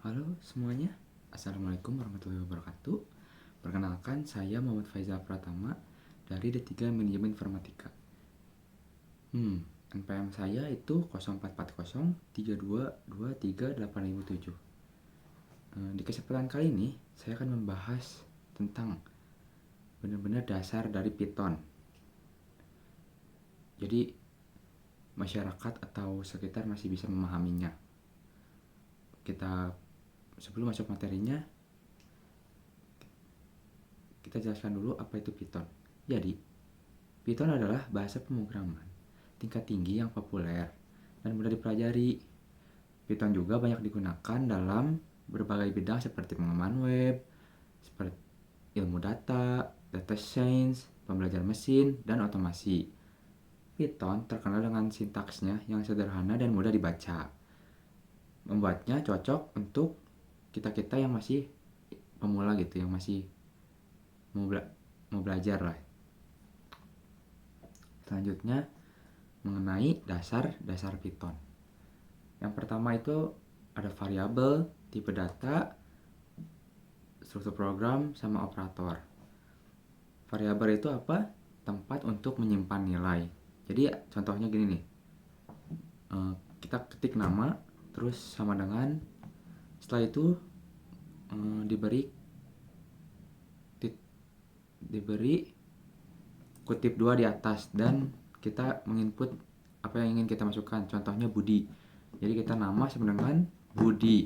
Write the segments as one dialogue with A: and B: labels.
A: Halo semuanya, Assalamualaikum warahmatullahi wabarakatuh. Perkenalkan, saya Muhammad Faizal Pratama dari D3 Manajemen Informatika. NPM saya itu 044032238007. Di kesempatan kali ini, saya akan membahas tentang benar-benar dasar dari Python. Jadi, masyarakat atau sekitar masih bisa memahaminya. Sebelum masuk materinya, kita jelaskan dulu apa itu Python. Jadi, Python adalah bahasa pemrograman tingkat tinggi yang populer dan mudah dipelajari. Python juga banyak digunakan dalam berbagai bidang seperti pengembangan web, seperti ilmu data, data science, pembelajaran mesin, dan otomasi. Python terkenal dengan sintaksnya yang sederhana dan mudah dibaca. Membuatnya cocok untuk kita-kita yang masih pemula gitu, yang masih mau belajar lah. Selanjutnya mengenai dasar Python. Yang pertama itu ada variabel, tipe data, struktur program, sama operator. Variabel itu apa? Tempat untuk menyimpan nilai. Jadi contohnya gini nih, kita ketik nama, terus sama dengan, setelah itu diberi kutip 2 di atas, dan kita menginput apa yang ingin kita masukkan. Contohnya Budi. Jadi kita nama sama dengan Budi.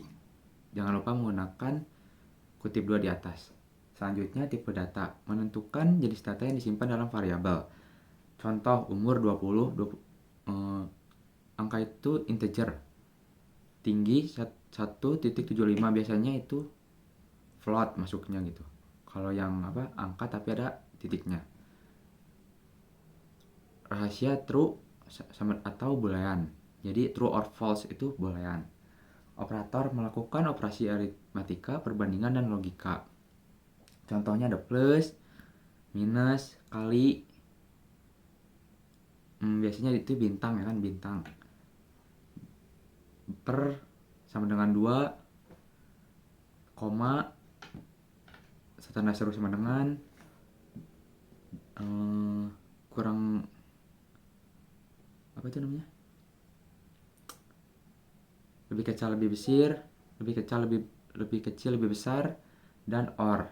A: Jangan lupa menggunakan kutip 2 di atas. Selanjutnya tipe data, menentukan jenis data yang disimpan dalam variabel. Contoh umur 20, angka itu integer. Tinggi 1.75, biasanya itu float masuknya gitu. Kalau yang angka tapi ada titiknya. Rahasia true sama atau boolean. Jadi true or false itu boolean. Operator melakukan operasi aritmatika, perbandingan, dan logika. Contohnya ada plus, minus, kali. Biasanya itu bintang ya kan, bintang. Per sama dengan 2, koma, tanda seru sama dengan, kurang apa itu namanya, lebih kecil lebih besar, lebih kecil lebih besar, dan OR.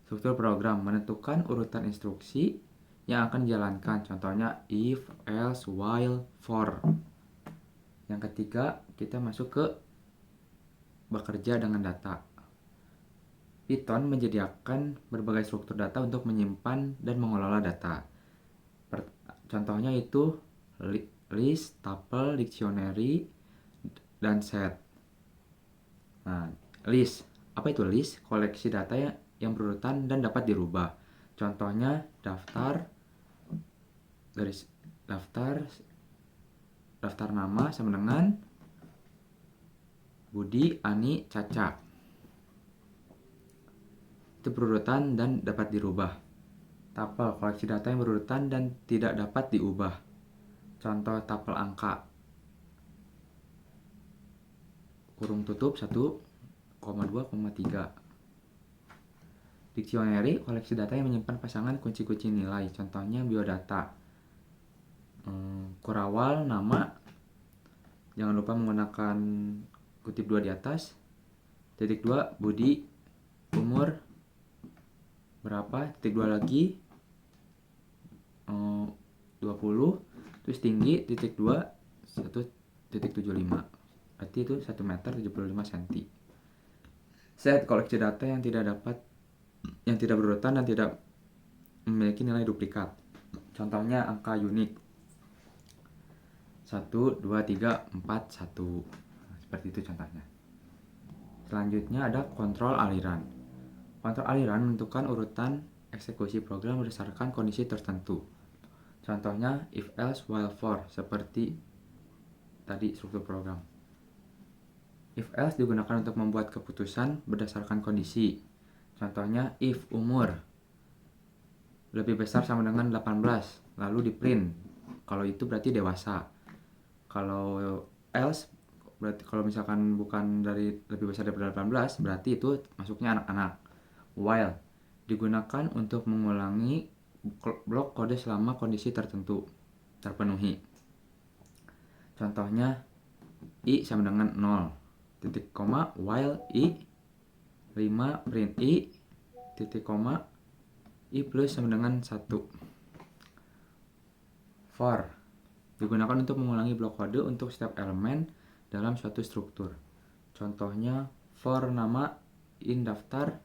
A: Struktur program, menentukan urutan instruksi yang akan dijalankan. Contohnya if, else, while, for. Yang ketiga, kita masuk ke bekerja dengan data. Python menyediakan berbagai struktur data untuk menyimpan dan mengelola data. Contohnya itu list, tuple, dictionary, dan set. Nah, list. Apa itu list? Koleksi data yang berurutan dan dapat dirubah. Contohnya daftar nama sama dengan Budi, Ani, Caca. Itu berurutan dan dapat dirubah. Tuple, koleksi data yang berurutan dan tidak dapat diubah. Contoh tuple angka, kurung tutup 1,2,3. Dictionary, koleksi data yang menyimpan pasangan kunci-kunci nilai. Contohnya biodata. Kurawal, nama. Jangan lupa menggunakan kutip 2 di atas. Titik 2, Budi, umur berapa, titik 2 lagi, 20, terus tinggi, titik 2, 1.75. Berarti itu 1 meter 75 cm. Set, koleksi data yang tidak berurutan dan tidak memiliki nilai duplikat. Contohnya angka unik 1, 2, 3, 4, 1. Seperti itu contohnya. Selanjutnya ada kontrol aliran. Kontrol aliran menentukan urutan eksekusi program berdasarkan kondisi tertentu. Contohnya if, else, while, for, seperti tadi struktur program. If, else digunakan untuk membuat keputusan berdasarkan kondisi. Contohnya if umur lebih besar sama dengan 18, lalu di print. Kalau itu berarti dewasa. Kalau else, berarti kalau misalkan bukan dari lebih besar daripada 18, berarti itu masuknya anak-anak. While digunakan untuk mengulangi blok kode selama kondisi tertentu terpenuhi. Contohnya i sama dengan 0, titik koma, while i 5 print i, titik koma, i plus sama dengan 1. For digunakan untuk mengulangi blok kode untuk setiap elemen dalam suatu struktur. Contohnya for nama in daftar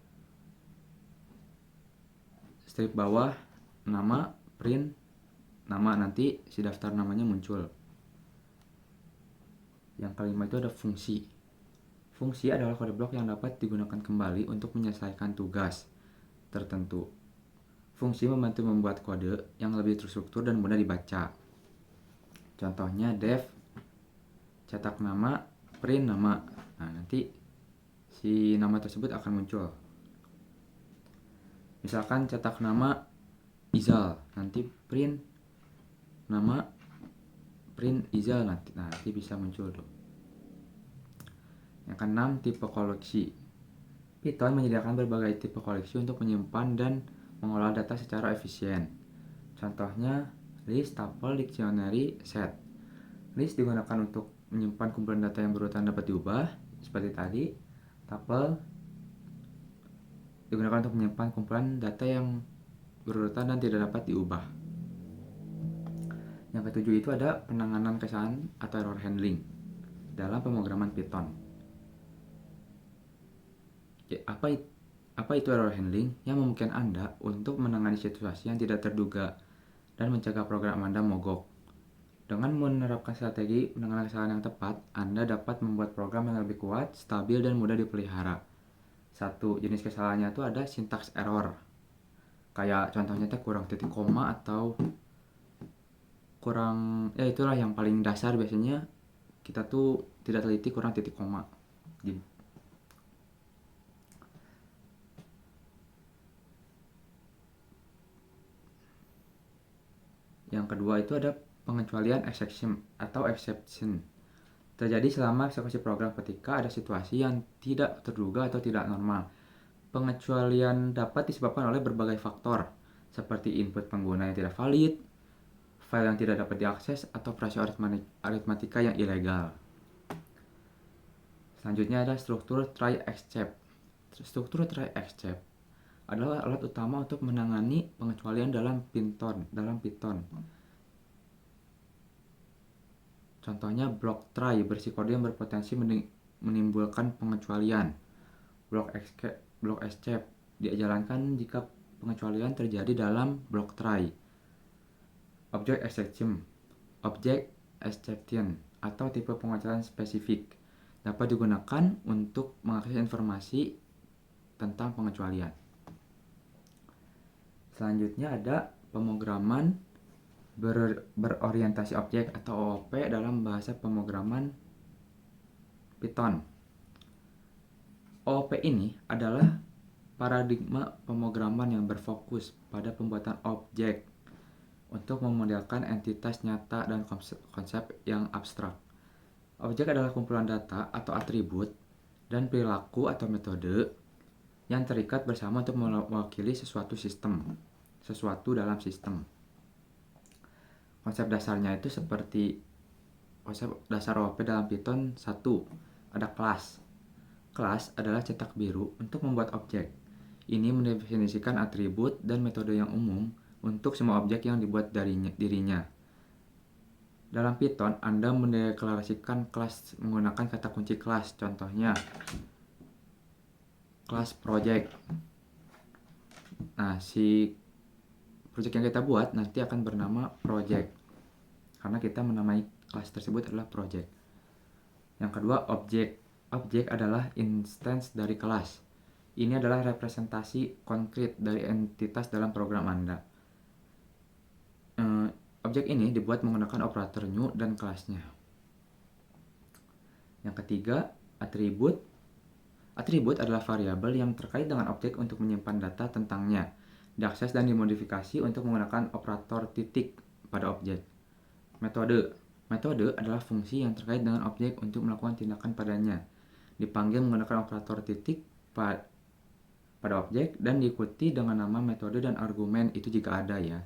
A: strip bawah nama print nama, nanti si daftar namanya muncul. Yang kelima itu ada fungsi. Fungsi adalah kode blok yang dapat digunakan kembali untuk menyelesaikan tugas tertentu. Fungsi membantu membuat kode yang lebih terstruktur dan mudah dibaca. Contohnya def cetak nama, print nama. Nah, nanti si nama tersebut akan muncul. Misalkan cetak nama Izal, nanti print nama, print Izal, nanti bisa muncul tuh. Yang keenam, tipe koleksi. Python menyediakan berbagai tipe koleksi untuk menyimpan dan mengolah data secara efisien. Contohnya list, tuple, dictionary, set. List digunakan untuk menyimpan kumpulan data yang berurutan dapat diubah, seperti tadi. Tuple digunakan untuk menyimpan kumpulan data yang berurutan dan tidak dapat diubah. Yang ketujuh itu ada penanganan kesalahan atau error handling dalam pemrograman Python. Apa itu error handling? Yang memungkinkan Anda untuk menangani situasi yang tidak terduga dan mencegah program Anda mogok. Dengan menerapkan strategi penanganan kesalahan yang tepat, Anda dapat membuat program yang lebih kuat, stabil, dan mudah dipelihara. Satu jenis kesalahannya itu ada syntax error. Kayak contohnya kurang titik koma atau kurang, ya itulah yang paling dasar biasanya kita tuh tidak teliti kurang titik koma. Yang kedua itu ada pengecualian exception atau exception. Terjadi selama eksekusi program ketika ada situasi yang tidak terduga atau tidak normal. Pengecualian dapat disebabkan oleh berbagai faktor, seperti input pengguna yang tidak valid, file yang tidak dapat diakses, atau operasi aritmatika yang ilegal. Selanjutnya ada struktur try except. Struktur try except adalah alat utama untuk menangani pengecualian dalam Python. Contohnya block try berisi kode yang berpotensi menimbulkan pengecualian. Block escape dijalankan jika pengecualian terjadi dalam block try. Object exception atau tipe pengecualian spesifik dapat digunakan untuk mengakses informasi tentang pengecualian. Selanjutnya ada pemrograman berorientasi objek atau OOP dalam bahasa pemrograman Python. OOP ini adalah paradigma pemrograman yang berfokus pada pembuatan objek untuk memodelkan entitas nyata dan konsep yang abstrak. Objek adalah kumpulan data atau atribut dan perilaku atau metode yang terikat bersama untuk mewakili sesuatu dalam sistem. Konsep dasarnya itu seperti konsep dasar OOP dalam Python 1, ada kelas. Kelas adalah cetak biru untuk membuat objek. Ini mendefinisikan atribut dan metode yang umum untuk semua objek yang dibuat dirinya. Dalam Python, Anda mendeklarasikan kelas menggunakan kata kunci kelas. Contohnya, kelas project. Nah, si project yang kita buat nanti akan bernama project, karena kita menamai kelas tersebut adalah project. Yang kedua, objek. Objek adalah instance dari kelas. Ini adalah representasi konkret dari entitas dalam program Anda. Objek ini dibuat menggunakan operator new dan kelasnya. Yang ketiga, atribut. Atribut adalah variabel yang terkait dengan objek untuk menyimpan data tentangnya, diakses dan dimodifikasi untuk menggunakan operator titik pada objek. Metode. Metode adalah fungsi yang terkait dengan objek untuk melakukan tindakan padanya. Dipanggil menggunakan operator titik pada objek dan diikuti dengan nama metode dan argumen itu jika ada ya.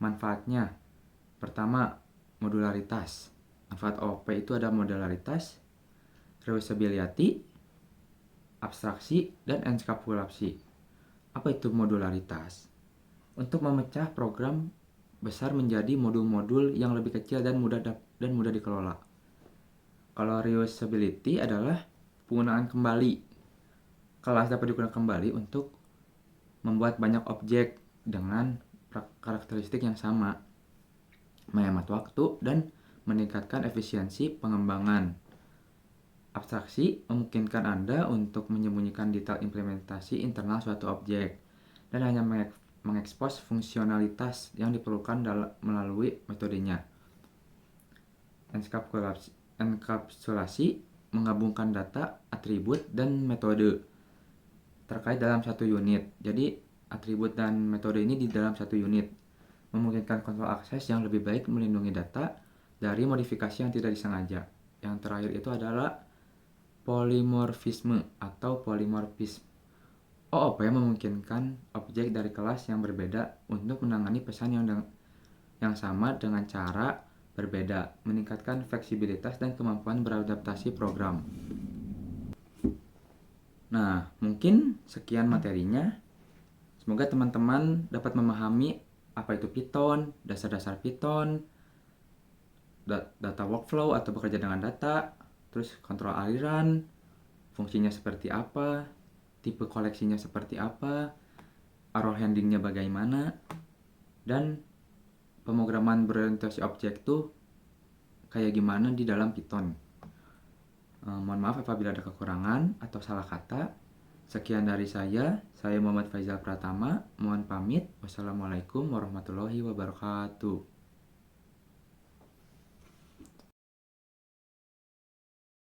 A: Manfaatnya, pertama, modularitas. Manfaat OP itu ada modularitas, reusability, abstraksi, dan enkapsulasi. Apa itu modularitas? Untuk memecah program besar menjadi modul-modul yang lebih kecil dan mudah dikelola. Kalau reusability adalah penggunaan kembali. Kelas dapat digunakan kembali untuk membuat banyak objek dengan karakteristik yang sama, menghemat waktu, dan meningkatkan efisiensi pengembangan. Abstraksi memungkinkan Anda untuk menyembunyikan detail implementasi internal suatu objek dan hanya mengekspos fungsionalitas yang diperlukan melalui metodenya. Enkapsulasi menggabungkan data, atribut, dan metode terkait dalam satu unit. Jadi, atribut dan metode ini di dalam satu unit memungkinkan kontrol akses yang lebih baik, melindungi data dari modifikasi yang tidak disengaja. Yang terakhir itu adalah polimorfisme atau polimorfisme. OOP memungkinkan objek dari kelas yang berbeda untuk menangani pesan yang sama dengan cara berbeda, meningkatkan fleksibilitas dan kemampuan beradaptasi program. Nah, mungkin sekian materinya. Semoga teman-teman dapat memahami apa itu Python, dasar-dasar Python, data workflow atau bekerja dengan data, terus kontrol aliran, fungsinya seperti apa, tipe koleksinya seperti apa, arrow handlingnya bagaimana, dan pemrograman berorientasi objek itu kayak gimana di dalam Python. Mohon maaf apabila ada kekurangan atau salah kata. Sekian dari saya Muhammad Faizal Pratama, mohon pamit. Wassalamualaikum warahmatullahi wabarakatuh.